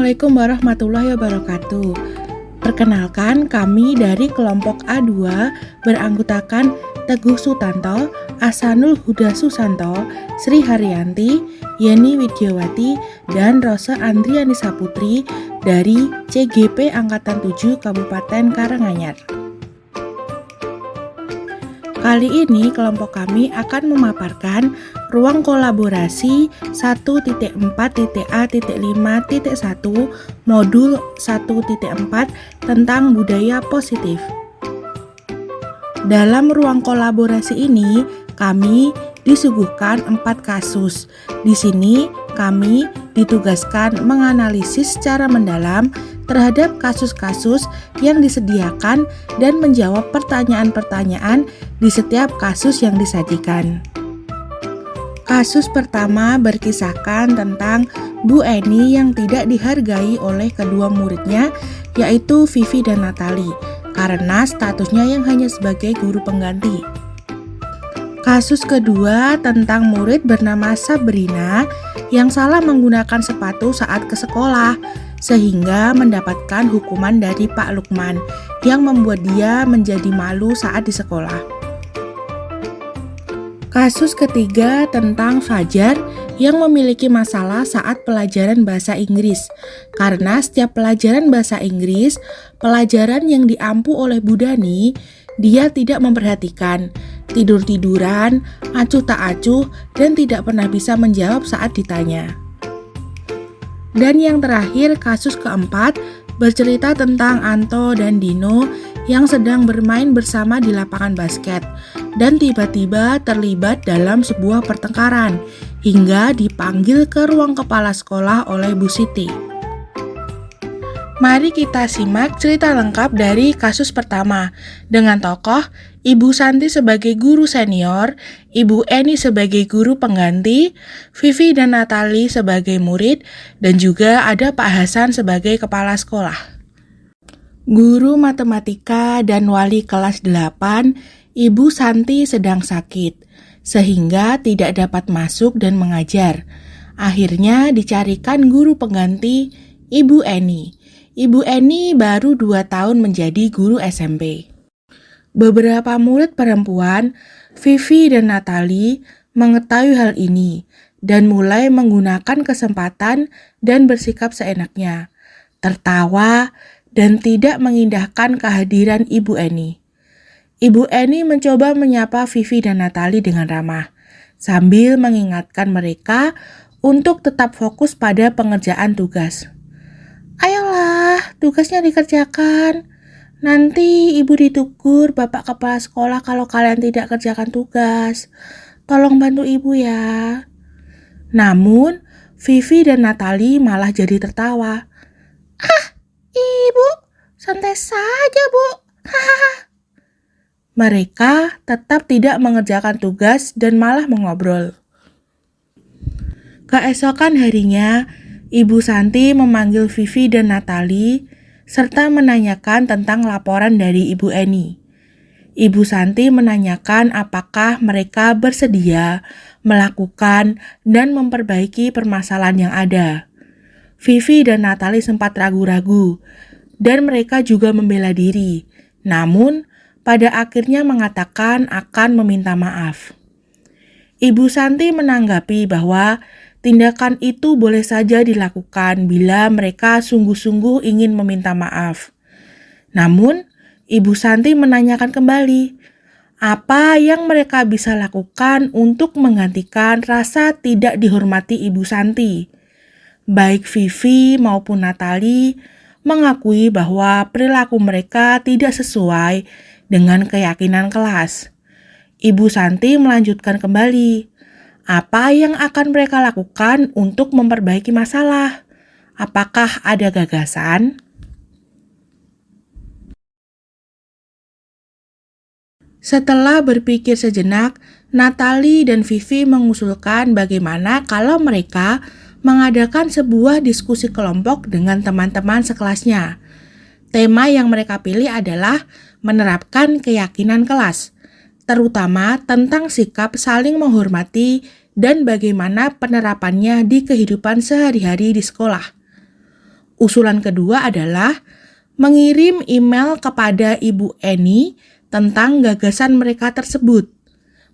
Assalamualaikum warahmatullahi wabarakatuh. Perkenalkan, kami dari kelompok A2 beranggotakan Teguh Sutanto, Ahsanul Huda Susanto, Sri Haryanti, Yeni Widyawati, dan Rosa Andrianisa Putri dari CGP Angkatan 7 Kabupaten Karanganyar. Kali ini kelompok kami akan memaparkan ruang kolaborasi 1.4.A.5.1 modul 1.4 tentang budaya positif. Dalam ruang kolaborasi ini, kami disuguhkan 4 kasus. Di sini, kami ditugaskan menganalisis secara mendalam terhadap kasus-kasus yang disediakan dan menjawab pertanyaan-pertanyaan di setiap kasus yang disajikan. Kasus pertama berkisahkan tentang Bu Eni yang tidak dihargai oleh kedua muridnya, yaitu Vivi dan Natali, karena statusnya yang hanya sebagai guru pengganti. Kasus kedua tentang murid bernama Sabrina yang salah menggunakan sepatu saat ke sekolah, sehingga mendapatkan hukuman dari Pak Lukman yang membuat dia menjadi malu saat di sekolah. Kasus ketiga tentang Fajar yang memiliki masalah saat pelajaran bahasa Inggris, karena setiap pelajaran bahasa Inggris, pelajaran yang diampu oleh Bu Dani, dia tidak memperhatikan, tidur-tiduran, acuh tak acuh, dan tidak pernah bisa menjawab saat ditanya. Dan yang terakhir, kasus keempat bercerita tentang Anto dan Dino yang sedang bermain bersama di lapangan basket dan tiba-tiba terlibat dalam sebuah pertengkaran hingga dipanggil ke ruang kepala sekolah oleh Bu Siti. Mari kita simak cerita lengkap dari kasus pertama dengan tokoh Ibu Santi sebagai guru senior, Ibu Eni sebagai guru pengganti, Vivi dan Natali sebagai murid, dan juga ada Pak Hasan sebagai kepala sekolah. Guru matematika dan wali kelas 8, Ibu Santi sedang sakit, sehingga tidak dapat masuk dan mengajar. Akhirnya dicarikan guru pengganti, Ibu Eni. Ibu Eni baru 2 tahun menjadi guru SMP. Beberapa murid perempuan, Vivi dan Natali, mengetahui hal ini dan mulai menggunakan kesempatan dan bersikap seenaknya, tertawa dan tidak mengindahkan kehadiran Ibu Eni. Ibu Eni mencoba menyapa Vivi dan Natali dengan ramah, sambil mengingatkan mereka untuk tetap fokus pada pengerjaan tugas. Ayolah, tugasnya dikerjakan. Nanti ibu ditegur Bapak Kepala Sekolah kalau kalian tidak kerjakan tugas. Tolong bantu ibu ya. Namun, Vivi dan Natali malah jadi tertawa. Ibu, santai saja bu. Mereka tetap tidak mengerjakan tugas dan malah mengobrol. Keesokan harinya, Ibu Santi memanggil Vivi dan Natali serta menanyakan tentang laporan dari Ibu Eni. Ibu Santi menanyakan apakah mereka bersedia melakukan dan memperbaiki permasalahan yang ada. Vivi dan Natali sempat ragu-ragu dan mereka juga membela diri. Namun, pada akhirnya mengatakan akan meminta maaf. Ibu Santi menanggapi bahwa tindakan itu boleh saja dilakukan bila mereka sungguh-sungguh ingin meminta maaf. Namun, Ibu Santi menanyakan kembali, apa yang mereka bisa lakukan untuk menggantikan rasa tidak dihormati Ibu Santi? Baik Vivi maupun Natali mengakui bahwa perilaku mereka tidak sesuai dengan keyakinan kelas. Ibu Santi melanjutkan kembali, apa yang akan mereka lakukan untuk memperbaiki masalah? Apakah ada gagasan? Setelah berpikir sejenak, Natali dan Vivi mengusulkan bagaimana kalau mereka mengadakan sebuah diskusi kelompok dengan teman-teman sekelasnya. Tema yang mereka pilih adalah menerapkan keyakinan kelas, terutama tentang sikap saling menghormati dan bagaimana penerapannya di kehidupan sehari-hari di sekolah. Usulan kedua adalah mengirim email kepada Ibu Eni tentang gagasan mereka tersebut.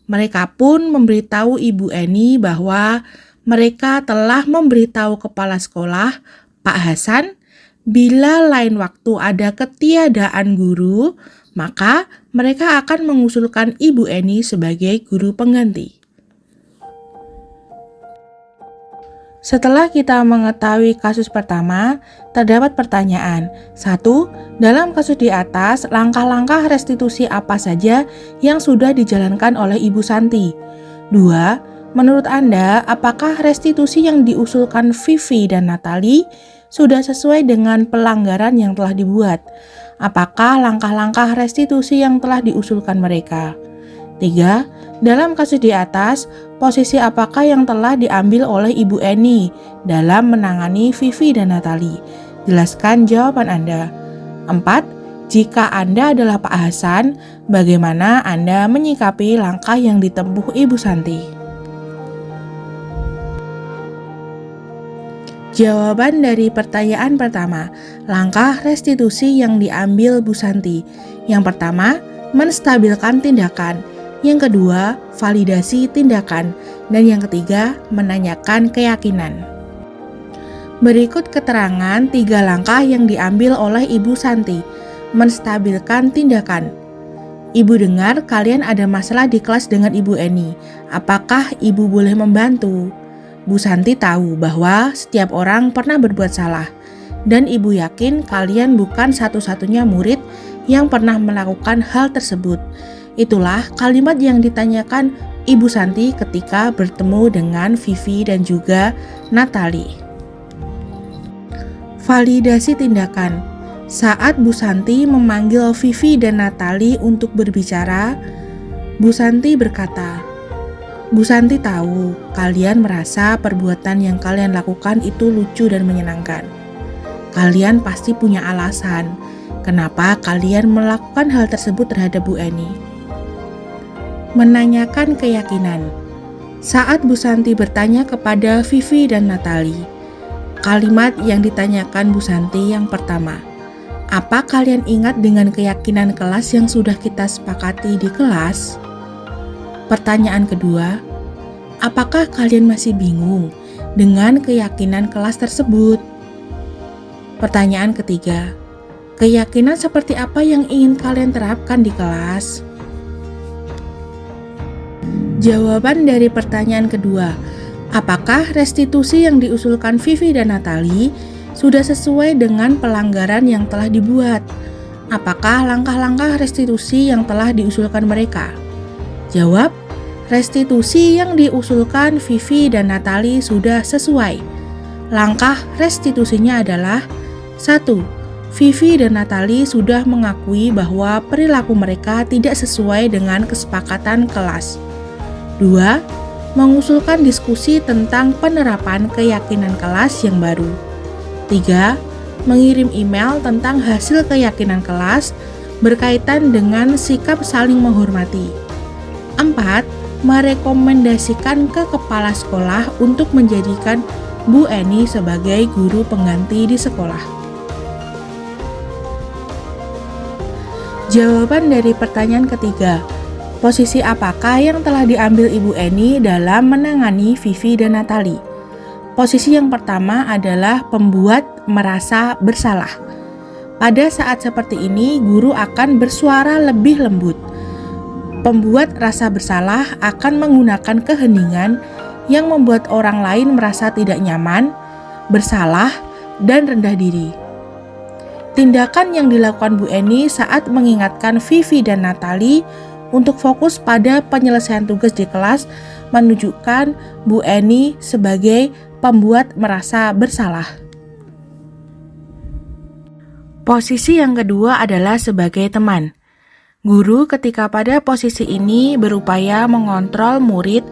Mereka pun memberitahu Ibu Eni bahwa mereka telah memberitahu kepala sekolah, Pak Hasan, bila lain waktu ada ketiadaan guru, maka mereka akan mengusulkan Ibu Eni sebagai guru pengganti. Setelah kita mengetahui kasus pertama, terdapat pertanyaan. 1. Dalam kasus di atas, langkah-langkah restitusi apa saja yang sudah dijalankan oleh Ibu Santi? 2. Menurut Anda, apakah restitusi yang diusulkan Vivi dan Natali sudah sesuai dengan pelanggaran yang telah dibuat? Apakah langkah-langkah restitusi yang telah diusulkan mereka? 3. Dalam kasus di atas, posisi apakah yang telah diambil oleh Ibu Eni dalam menangani Vivi dan Natali? Jelaskan jawaban Anda. 4. Jika Anda adalah Pak Hasan, bagaimana Anda menyikapi langkah yang ditempuh Ibu Santi? Jawaban dari pertanyaan pertama, langkah restitusi yang diambil Bu Santi. Yang pertama, menstabilkan tindakan. Yang kedua, validasi tindakan. Dan yang ketiga, menanyakan keyakinan. Berikut keterangan 3 langkah yang diambil oleh Ibu Santi. Menstabilkan tindakan. Ibu dengar kalian ada masalah di kelas dengan Ibu Eni. Apakah Ibu boleh membantu? Bu Santi tahu bahwa setiap orang pernah berbuat salah. Dan Ibu yakin kalian bukan satu-satunya murid yang pernah melakukan hal tersebut. Itulah kalimat yang ditanyakan Ibu Santi ketika bertemu dengan Vivi dan juga Natali. Validasi tindakan. Saat Bu Santi memanggil Vivi dan Natali untuk berbicara, Bu Santi berkata, Bu Santi tahu kalian merasa perbuatan yang kalian lakukan itu lucu dan menyenangkan. Kalian pasti punya alasan kenapa kalian melakukan hal tersebut terhadap Bu Eni. Menanyakan keyakinan. Saat Bu Santi bertanya kepada Vivi dan Natali, kalimat yang ditanyakan Bu Santi yang pertama, apa kalian ingat dengan keyakinan kelas yang sudah kita sepakati di kelas? Pertanyaan kedua, apakah kalian masih bingung dengan keyakinan kelas tersebut? Pertanyaan ketiga, keyakinan seperti apa yang ingin kalian terapkan di kelas? Jawaban dari pertanyaan kedua, apakah restitusi yang diusulkan Vivi dan Natali sudah sesuai dengan pelanggaran yang telah dibuat? Apakah langkah-langkah restitusi yang telah diusulkan mereka? Jawab, restitusi yang diusulkan Vivi dan Natali sudah sesuai. Langkah restitusinya adalah 1. Vivi dan Natali sudah mengakui bahwa perilaku mereka tidak sesuai dengan kesepakatan kelas. 2. Mengusulkan diskusi tentang penerapan keyakinan kelas yang baru. 3. Mengirim email tentang hasil keyakinan kelas berkaitan dengan sikap saling menghormati. 4. Merekomendasikan ke kepala sekolah untuk menjadikan Bu Eni sebagai guru pengganti di sekolah. Jawaban dari pertanyaan ketiga, posisi apakah yang telah diambil Ibu Eni dalam menangani Vivi dan Natali? Posisi yang pertama adalah pembuat merasa bersalah. Pada saat seperti ini, guru akan bersuara lebih lembut. Pembuat rasa bersalah akan menggunakan keheningan yang membuat orang lain merasa tidak nyaman, bersalah, dan rendah diri. Tindakan yang dilakukan Bu Eni saat mengingatkan Vivi dan Natali untuk fokus pada penyelesaian tugas di kelas menunjukkan Bu Eni sebagai pembuat merasa bersalah. Posisi yang kedua adalah sebagai teman. Guru ketika pada posisi ini berupaya mengontrol murid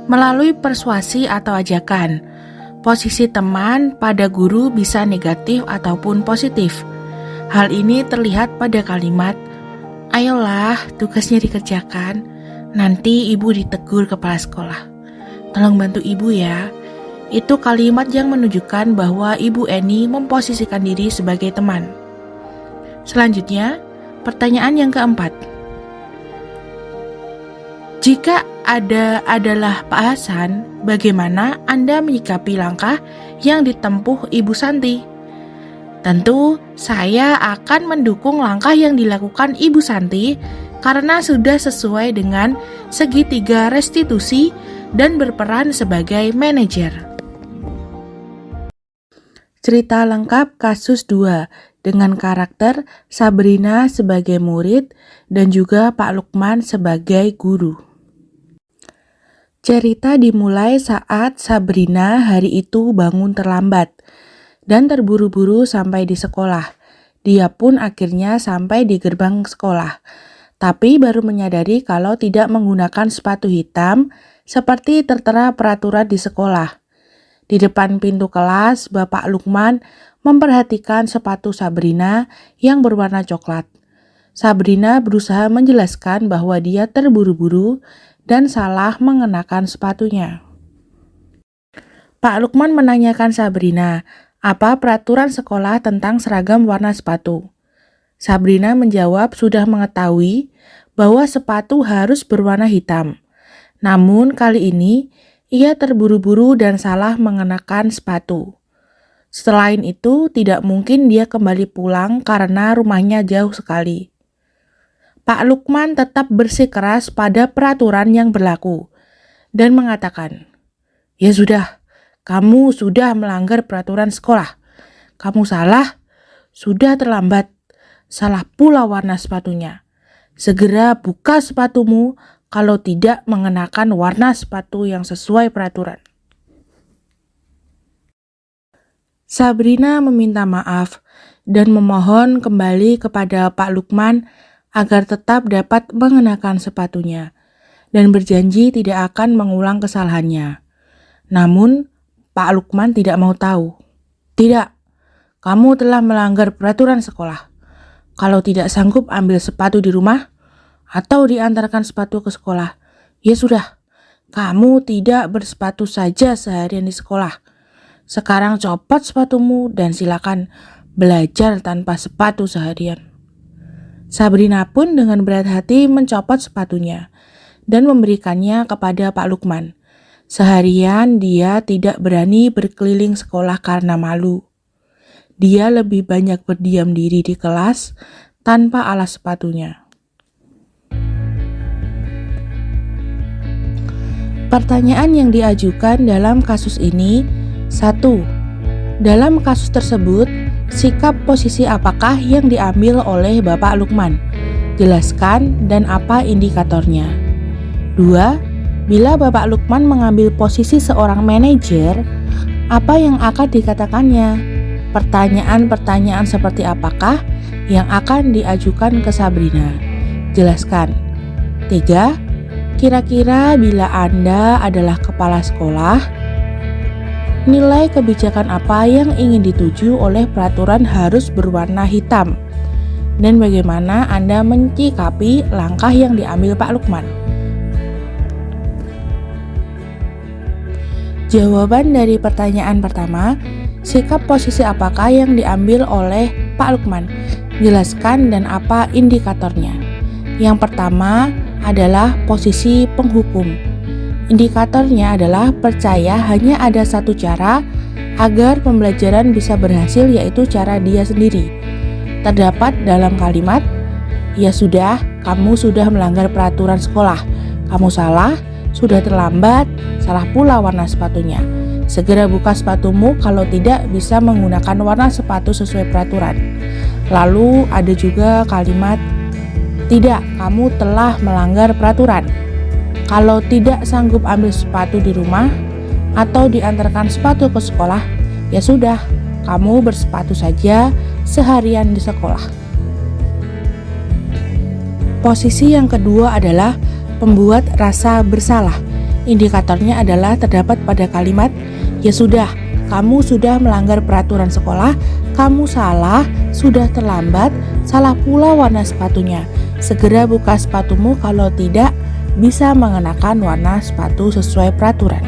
melalui persuasi atau ajakan. Posisi teman pada guru bisa negatif ataupun positif. Hal ini terlihat pada kalimat, ayolah tugasnya dikerjakan, nanti ibu ditegur kepala sekolah. Tolong bantu ibu ya. Itu kalimat yang menunjukkan bahwa Ibu Eni memposisikan diri sebagai teman. Selanjutnya, pertanyaan yang keempat. Jika adalah Pak Hasan, bagaimana Anda menyikapi langkah yang ditempuh Ibu Santi? Tentu, saya akan mendukung langkah yang dilakukan Ibu Santi karena sudah sesuai dengan segitiga restitusi dan berperan sebagai manajer. Cerita lengkap kasus 2 dengan karakter Sabrina sebagai murid dan juga Pak Lukman sebagai guru. Cerita dimulai saat Sabrina hari itu bangun terlambat dan terburu-buru sampai di sekolah. Dia pun akhirnya sampai di gerbang sekolah, tapi baru menyadari kalau tidak menggunakan sepatu hitam seperti tertera peraturan di sekolah. Di depan pintu kelas, Bapak Lukman memperhatikan sepatu Sabrina yang berwarna coklat. Sabrina berusaha menjelaskan bahwa dia terburu-buru dan salah mengenakan sepatunya. Pak Lukman menanyakan Sabrina, apa peraturan sekolah tentang seragam warna sepatu? Sabrina menjawab sudah mengetahui bahwa sepatu harus berwarna hitam. Namun kali ini, ia terburu-buru dan salah mengenakan sepatu. Selain itu, tidak mungkin dia kembali pulang karena rumahnya jauh sekali. Pak Lukman tetap bersikeras pada peraturan yang berlaku dan mengatakan, "Ya sudah, kamu sudah melanggar peraturan sekolah. Kamu salah, sudah terlambat, salah pula warna sepatunya. Segera buka sepatumu kalau tidak mengenakan warna sepatu yang sesuai peraturan." Sabrina meminta maaf dan memohon kembali kepada Pak Lukman agar tetap dapat mengenakan sepatunya dan berjanji tidak akan mengulang kesalahannya. Namun, Pak Lukman tidak mau tahu. "Tidak, kamu telah melanggar peraturan sekolah. Kalau tidak sanggup ambil sepatu di rumah atau diantarkan sepatu ke sekolah, ya sudah, kamu tidak bersepatu saja seharian di sekolah. Sekarang copot sepatumu dan silakan belajar tanpa sepatu seharian." Sabrina pun dengan berat hati mencopot sepatunya dan memberikannya kepada Pak Lukman. Seharian dia tidak berani berkeliling sekolah karena malu. Dia lebih banyak berdiam diri di kelas tanpa alas sepatunya. Pertanyaan yang diajukan dalam kasus ini: 1. Dalam kasus tersebut, sikap posisi apakah yang diambil oleh Bapak Lukman? Jelaskan dan apa indikatornya. 2. Bila Bapak Lukman mengambil posisi seorang manajer, apa yang akan dikatakannya? Pertanyaan-pertanyaan seperti apakah yang akan diajukan ke Sabrina? Jelaskan. 3. Kira-kira bila Anda adalah kepala sekolah, nilai kebijakan apa yang ingin dituju oleh peraturan harus berwarna hitam? Dan bagaimana Anda menyikapi langkah yang diambil Pak Lukman? Jawaban dari pertanyaan pertama, sikap posisi apakah yang diambil oleh Pak Lukman? Jelaskan dan apa indikatornya. Yang pertama adalah posisi penghukum. Indikatornya adalah percaya hanya ada satu cara agar pembelajaran bisa berhasil, yaitu cara dia sendiri. Terdapat dalam kalimat, "Ya sudah, kamu sudah melanggar peraturan sekolah. Kamu salah, sudah terlambat, salah pula warna sepatunya. Segera buka sepatumu kalau tidak bisa menggunakan warna sepatu sesuai peraturan." Lalu ada juga kalimat, "Tidak, kamu telah melanggar peraturan. Kalau tidak sanggup ambil sepatu di rumah atau diantarkan sepatu ke sekolah, ya sudah, kamu bersepatu saja seharian di sekolah." Posisi yang kedua adalah pembuat rasa bersalah. Indikatornya adalah terdapat pada kalimat, "Ya sudah, kamu sudah melanggar peraturan sekolah, kamu salah, sudah terlambat, salah pula warna sepatunya. Segera buka sepatumu kalau tidak bisa mengenakan warna sepatu sesuai peraturan."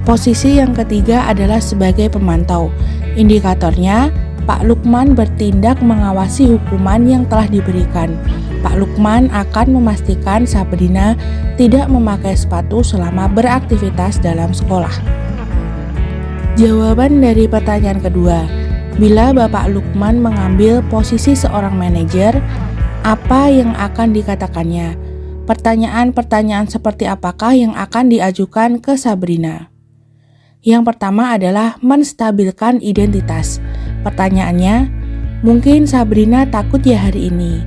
Posisi yang ketiga adalah sebagai pemantau. Indikatornya, Pak Lukman bertindak mengawasi hukuman yang telah diberikan. Pak Lukman akan memastikan Sabrina tidak memakai sepatu selama beraktivitas dalam sekolah. Jawaban dari pertanyaan kedua, bila Bapak Lukman mengambil posisi seorang manajer, apa yang akan dikatakannya? Pertanyaan-pertanyaan seperti apakah yang akan diajukan ke Sabrina? Yang pertama adalah menstabilkan identitas. Pertanyaannya, mungkin Sabrina takut ya hari ini.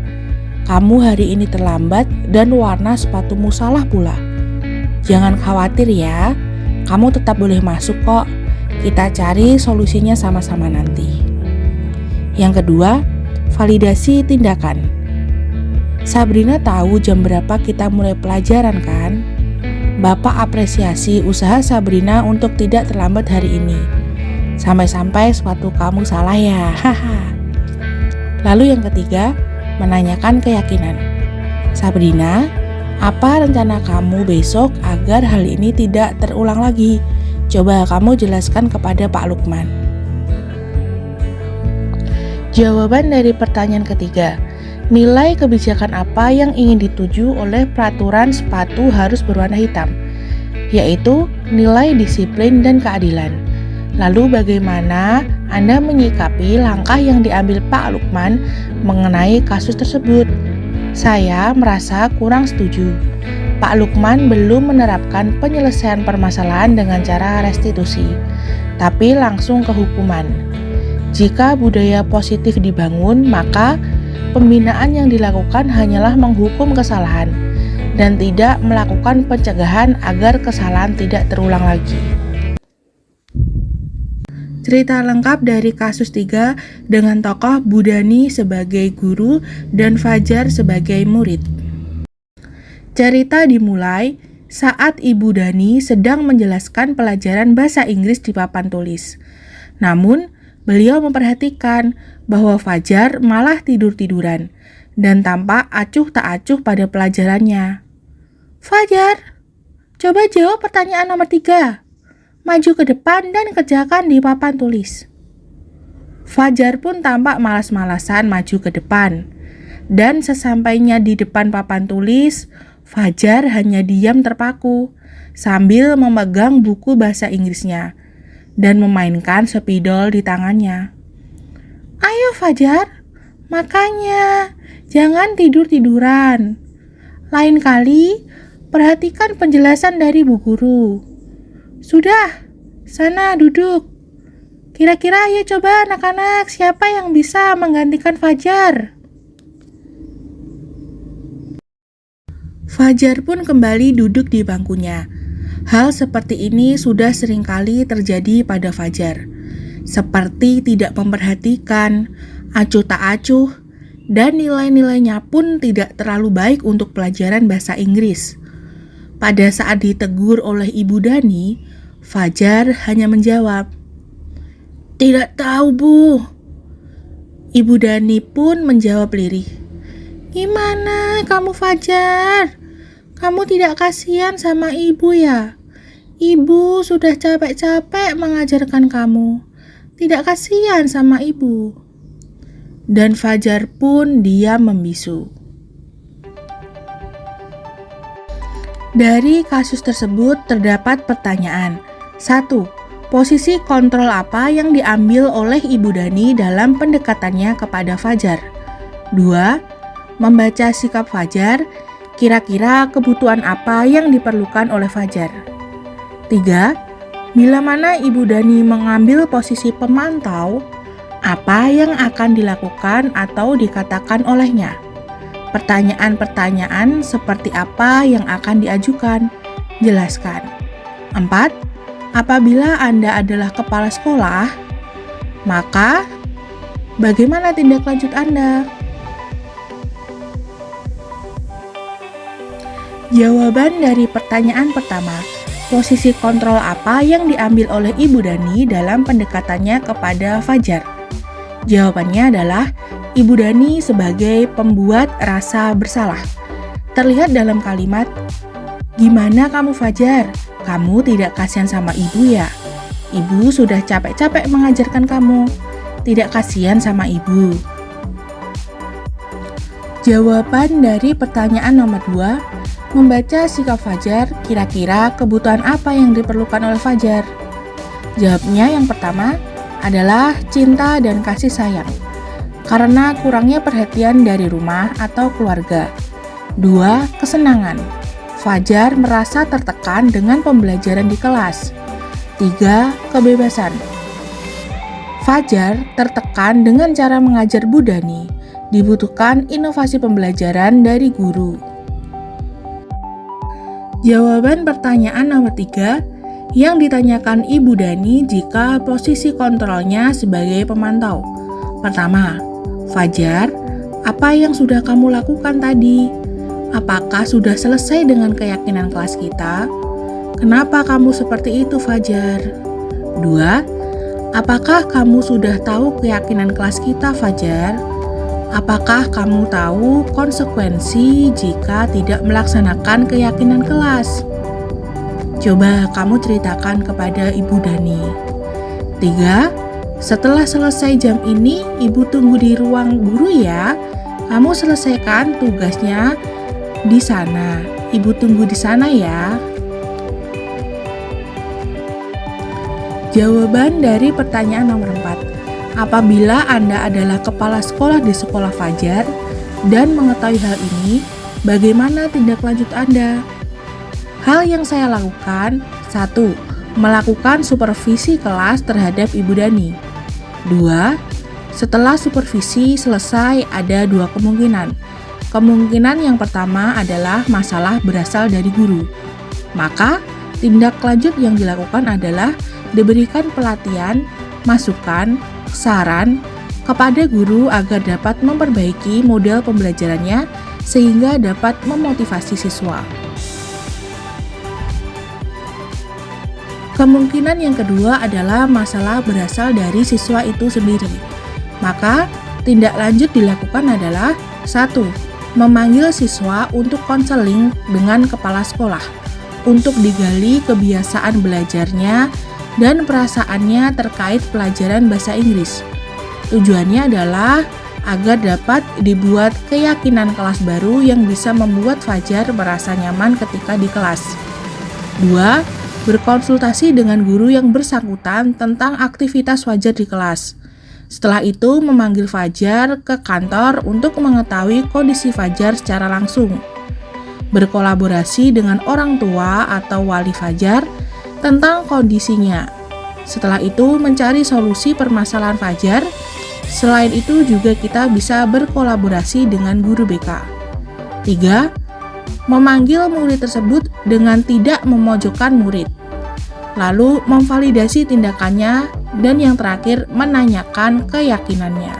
Kamu hari ini terlambat dan warna sepatumu salah pula. Jangan khawatir ya, kamu tetap boleh masuk kok. Kita cari solusinya sama-sama nanti. Yang kedua, validasi tindakan. Sabrina tahu jam berapa kita mulai pelajaran kan? Bapak apresiasi usaha Sabrina untuk tidak terlambat hari ini. Sampai-sampai sepatu kamu salah ya. Haha. Lalu yang ketiga, menanyakan keyakinan. Sabrina, apa rencana kamu besok agar hal ini tidak terulang lagi? Coba kamu jelaskan kepada Pak Lukman. Jawaban dari pertanyaan ketiga, nilai kebijakan apa yang ingin dituju oleh peraturan sepatu harus berwarna hitam, yaitu nilai disiplin dan keadilan. Lalu bagaimana Anda menyikapi langkah yang diambil Pak Lukman mengenai kasus tersebut? Saya merasa kurang setuju. Pak Lukman belum menerapkan penyelesaian permasalahan dengan cara restitusi, tapi langsung ke hukuman. Jika budaya positif dibangun, maka pembinaan yang dilakukan hanyalah menghukum kesalahan dan tidak melakukan pencegahan agar kesalahan tidak terulang lagi. Cerita lengkap dari kasus 3 dengan tokoh Budani sebagai guru dan Fajar sebagai murid. Cerita dimulai saat Ibu Dani sedang menjelaskan pelajaran bahasa Inggris di papan tulis. Namun, beliau memperhatikan bahwa Fajar malah tidur-tiduran dan tampak acuh tak acuh pada pelajarannya. Fajar, coba jawab pertanyaan nomor 3. Maju ke depan dan kerjakan di papan tulis. Fajar pun tampak malas-malasan maju ke depan. Dan sesampainya di depan papan tulis, Fajar hanya diam terpaku sambil memegang buku bahasa Inggrisnya dan memainkan spidol di tangannya. Ayo Fajar, makanya jangan tidur-tiduran. Lain kali perhatikan penjelasan dari Bu Guru. Sudah, sana duduk. Kira-kira ayo coba anak-anak siapa yang bisa menggantikan Fajar? Fajar pun kembali duduk di bangkunya. Hal seperti ini sudah seringkali terjadi pada Fajar. Seperti tidak memperhatikan, acuh tak acuh, dan nilai-nilainya pun tidak terlalu baik untuk pelajaran bahasa Inggris. Pada saat ditegur oleh Ibu Dani, Fajar hanya menjawab, "Tidak tahu, Bu." Ibu Dani pun menjawab lirih, "Gimana kamu Fajar? Kamu tidak kasihan sama ibu ya? Ibu sudah capek-capek mengajarkan kamu. Tidak kasihan sama ibu." Dan Fajar pun diam membisu. Dari kasus tersebut terdapat pertanyaan. 1. Posisi kontrol apa yang diambil oleh Ibu Dani dalam pendekatannya kepada Fajar? 2. Membaca sikap Fajar, kira-kira kebutuhan apa yang diperlukan oleh Fajar? 3. Bila mana Ibu Dani mengambil posisi pemantau, apa yang akan dilakukan atau dikatakan olehnya? Pertanyaan-pertanyaan seperti apa yang akan diajukan? Jelaskan. 4. Apabila Anda adalah kepala sekolah, maka bagaimana tindak lanjut Anda? Jawaban dari pertanyaan pertama, posisi kontrol apa yang diambil oleh Ibu Dani dalam pendekatannya kepada Fajar? Jawabannya adalah Ibu Dani sebagai pembuat rasa bersalah. Terlihat dalam kalimat, "Gimana kamu Fajar? Kamu tidak kasihan sama ibu ya? Ibu sudah capek-capek mengajarkan kamu. Tidak kasihan sama ibu. Jawaban dari pertanyaan nomor 2, membaca sikap Fajar, kira-kira kebutuhan apa yang diperlukan oleh Fajar? Jawabnya yang pertama adalah cinta dan kasih sayang, karena kurangnya perhatian dari rumah atau keluarga. 2, kesenangan. Fajar merasa tertekan dengan pembelajaran di kelas. 3, kebebasan. Fajar tertekan dengan cara mengajar Bu Dani. Dibutuhkan inovasi pembelajaran dari guru. Jawaban pertanyaan nomor 3 yang ditanyakan Ibu Dani jika posisi kontrolnya sebagai pemantau. Pertama, Fajar, apa yang sudah kamu lakukan tadi? Apakah sudah selesai dengan keyakinan kelas kita? Kenapa kamu seperti itu, Fajar? 2, apakah kamu sudah tahu keyakinan kelas kita, Fajar? Apakah kamu tahu konsekuensi jika tidak melaksanakan keyakinan kelas? Coba kamu ceritakan kepada Ibu Dani. 3, setelah selesai jam ini, Ibu tunggu di ruang guru ya. Kamu selesaikan tugasnya di sana. Ibu tunggu di sana ya. Jawaban dari pertanyaan nomor 4. Apabila Anda adalah kepala sekolah di sekolah Fajar dan mengetahui hal ini, bagaimana tindak lanjut Anda? Hal yang saya lakukan, 1. Melakukan supervisi kelas terhadap Ibu Dani. 2. Setelah supervisi selesai, ada 2 kemungkinan. Kemungkinan yang pertama adalah masalah berasal dari guru. Maka, tindak lanjut yang dilakukan adalah diberikan pelatihan, masukan, saran kepada guru agar dapat memperbaiki model pembelajarannya sehingga dapat memotivasi siswa. Kemungkinan yang kedua adalah masalah berasal dari siswa itu sendiri. Maka, tindak lanjut dilakukan adalah 1. Memanggil siswa untuk konseling dengan kepala sekolah untuk digali kebiasaan belajarnya dan perasaannya terkait pelajaran bahasa Inggris. Tujuannya adalah agar dapat dibuat keyakinan kelas baru yang bisa membuat Fajar merasa nyaman ketika di kelas. 2. Berkonsultasi dengan guru yang bersangkutan tentang aktivitas Fajar di kelas. Setelah itu memanggil Fajar ke kantor untuk mengetahui kondisi Fajar secara langsung. Berkolaborasi dengan orang tua atau wali Fajar tentang kondisinya. Setelah itu mencari solusi permasalahan Fajar. Selain itu juga kita bisa berkolaborasi dengan guru BK. 3. Memanggil murid tersebut dengan tidak memojokkan murid. Lalu memvalidasi tindakannya dan yang terakhir menanyakan keyakinannya.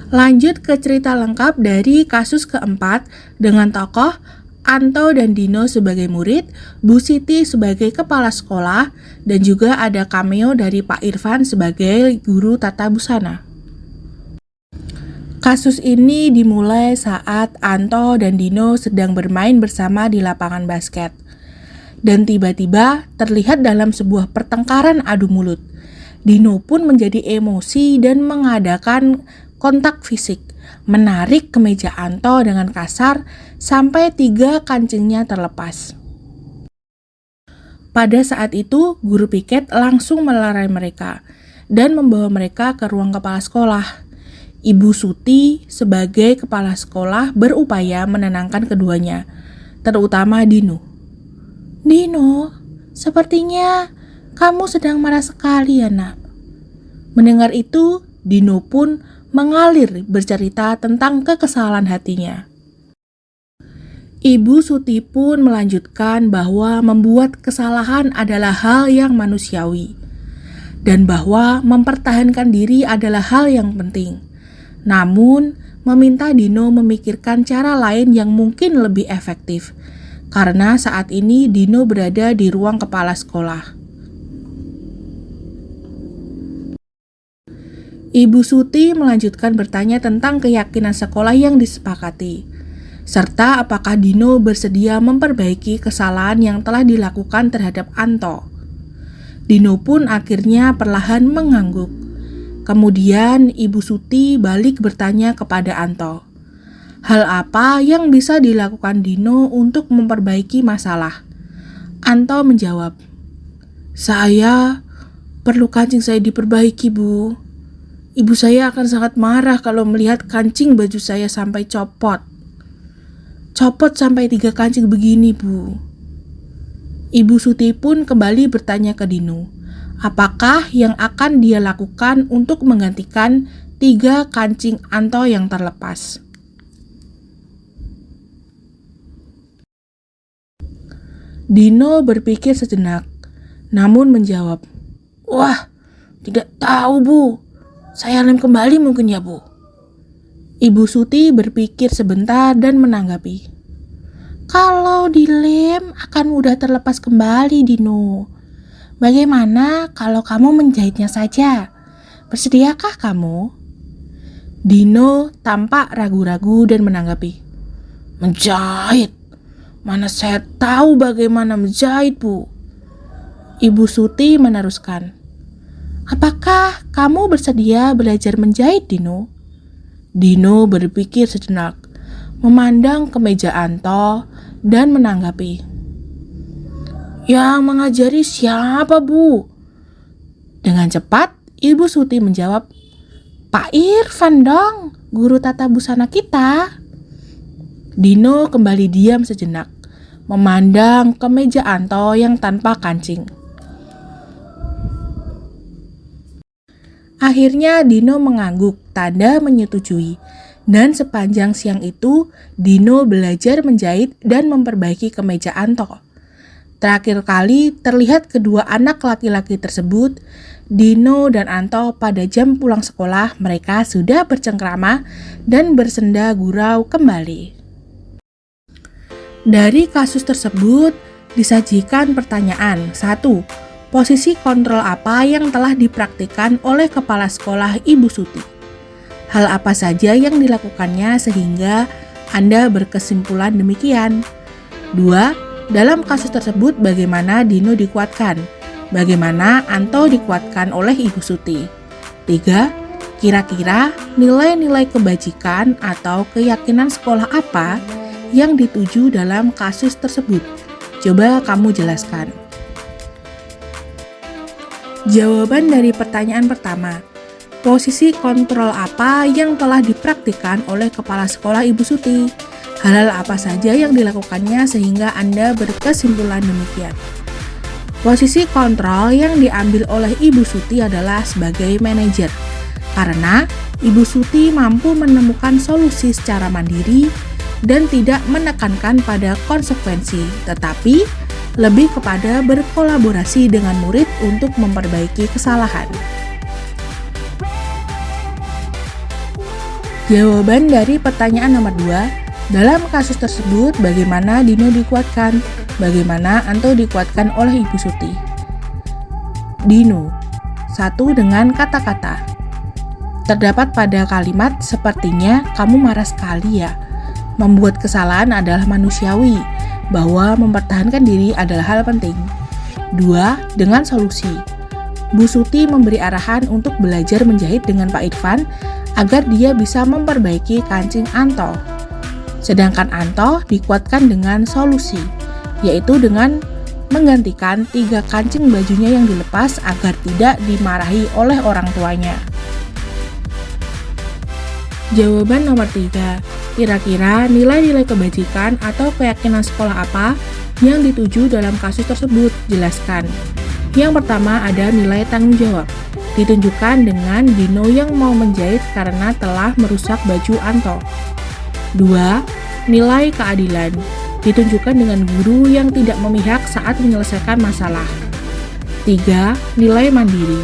Lanjut ke cerita lengkap dari kasus keempat dengan tokoh Anto dan Dino sebagai murid, Bu Siti sebagai kepala sekolah, dan juga ada cameo dari Pak Irfan sebagai guru tata busana. Kasus ini dimulai saat Anto dan Dino sedang bermain bersama di lapangan basket. Dan tiba-tiba terlihat dalam sebuah pertengkaran adu mulut. Dino pun menjadi emosi dan mengadakan kontak fisik, menarik kemeja Anto dengan kasar sampai 3 kancingnya terlepas. Pada saat itu, guru piket langsung melerai mereka dan membawa mereka ke ruang kepala sekolah. Ibu Suti sebagai kepala sekolah berupaya menenangkan keduanya, terutama Dino. Dino, sepertinya kamu sedang marah sekali ya, Nak. Mendengar itu, Dino pun mengalir bercerita tentang kekesalan hatinya. Ibu Suti pun melanjutkan bahwa membuat kesalahan adalah hal yang manusiawi dan bahwa mempertahankan diri adalah hal yang penting. Namun, meminta Dino memikirkan cara lain yang mungkin lebih efektif karena saat ini Dino berada di ruang kepala sekolah. Ibu Suti melanjutkan bertanya tentang keyakinan sekolah yang disepakati. serta apakah Dino bersedia memperbaiki kesalahan yang telah dilakukan terhadap Anto. Dino pun akhirnya perlahan mengangguk. Kemudian Ibu Suti balik bertanya kepada Anto, hal apa yang bisa dilakukan Dino untuk memperbaiki masalah? Anto menjawab, saya perlu kancing saya diperbaiki, Bu. Ibu saya akan sangat marah kalau melihat kancing baju saya sampai copot. Copot sampai 3 kancing begini, Bu. Ibu Suti pun kembali bertanya ke Dino, apakah yang akan dia lakukan untuk menggantikan 3 kancing Anto yang terlepas. Dino berpikir sejenak, namun menjawab, wah, tidak tahu, Bu. Saya lem kembali mungkin ya, Bu. Ibu Suti berpikir sebentar dan menanggapi, kalau dilem akan mudah terlepas kembali, Dino. Bagaimana kalau kamu menjahitnya saja? Bersediakah kamu? Dino tampak ragu-ragu dan menanggapi, menjahit? Mana saya tahu bagaimana menjahit, Bu. Ibu Suti meneruskan, apakah kamu bersedia belajar menjahit, Dino? Dino berpikir sejenak, memandang ke meja Anto dan menanggapi, yang mengajari siapa, Bu? Dengan cepat, Ibu Suti menjawab, Pak Irfan dong, guru tata busana kita. Dino kembali diam sejenak, memandang ke meja Anto yang tanpa kancing. Akhirnya Dino mengangguk, tanda menyetujui. Dan sepanjang siang itu, Dino belajar menjahit dan memperbaiki kemeja Anto. Terakhir kali terlihat kedua anak laki-laki tersebut, Dino dan Anto pada jam pulang sekolah mereka sudah bercengkrama dan bersenda gurau kembali. Dari kasus tersebut disajikan pertanyaan. 1. Posisi kontrol apa yang telah dipraktikkan oleh kepala sekolah Ibu Suti? Hal apa saja yang dilakukannya sehingga Anda berkesimpulan demikian? 2. Dalam kasus tersebut bagaimana Dino dikuatkan? Bagaimana Anto dikuatkan oleh Ibu Suti? 3. Kira-kira nilai-nilai kebajikan atau keyakinan sekolah apa yang dituju dalam kasus tersebut? Coba kamu jelaskan. Jawaban dari pertanyaan pertama, posisi kontrol apa yang telah dipraktikkan oleh kepala sekolah Ibu Suti? Hal-hal apa saja yang dilakukannya sehingga Anda berkesimpulan demikian? Posisi kontrol yang diambil oleh Ibu Suti adalah sebagai manajer, karena Ibu Suti mampu menemukan solusi secara mandiri dan tidak menekankan pada konsekuensi, tetapi lebih kepada berkolaborasi dengan murid untuk memperbaiki kesalahan. Jawaban dari pertanyaan nomor 2, dalam kasus tersebut bagaimana Dino dikuatkan? Bagaimana Anto dikuatkan oleh Ibu Suti? Dino, 1 dengan kata-kata. Terdapat pada kalimat sepertinya kamu marah sekali ya. Membuat kesalahan adalah manusiawi, bahwa mempertahankan diri adalah hal penting. 2. Dengan solusi. Bu Suti memberi arahan untuk belajar menjahit dengan Pak Irfan agar dia bisa memperbaiki kancing Anto. Sedangkan Anto dikuatkan dengan solusi, yaitu dengan menggantikan 3 kancing bajunya yang dilepas agar tidak dimarahi oleh orang tuanya. Jawaban nomor 3. Kira-kira nilai-nilai kebajikan atau keyakinan sekolah apa yang dituju dalam kasus tersebut? Jelaskan. Yang pertama ada nilai tanggung jawab. Ditunjukkan dengan Dino yang mau menjahit karena telah merusak baju Anto. 2. Nilai keadilan. Ditunjukkan dengan guru yang tidak memihak saat menyelesaikan masalah. 3. Nilai mandiri.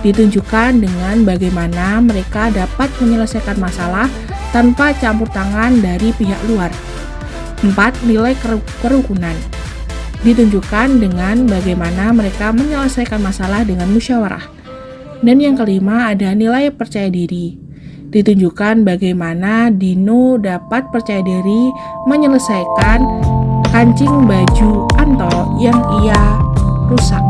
Ditunjukkan dengan bagaimana mereka dapat menyelesaikan masalah tanpa campur tangan dari pihak luar. 4. Nilai kerukunan. Ditunjukkan dengan bagaimana mereka menyelesaikan masalah dengan musyawarah. Dan yang kelima ada nilai percaya diri. Ditunjukkan bagaimana Dino dapat percaya diri menyelesaikan kancing baju Anto yang ia rusak.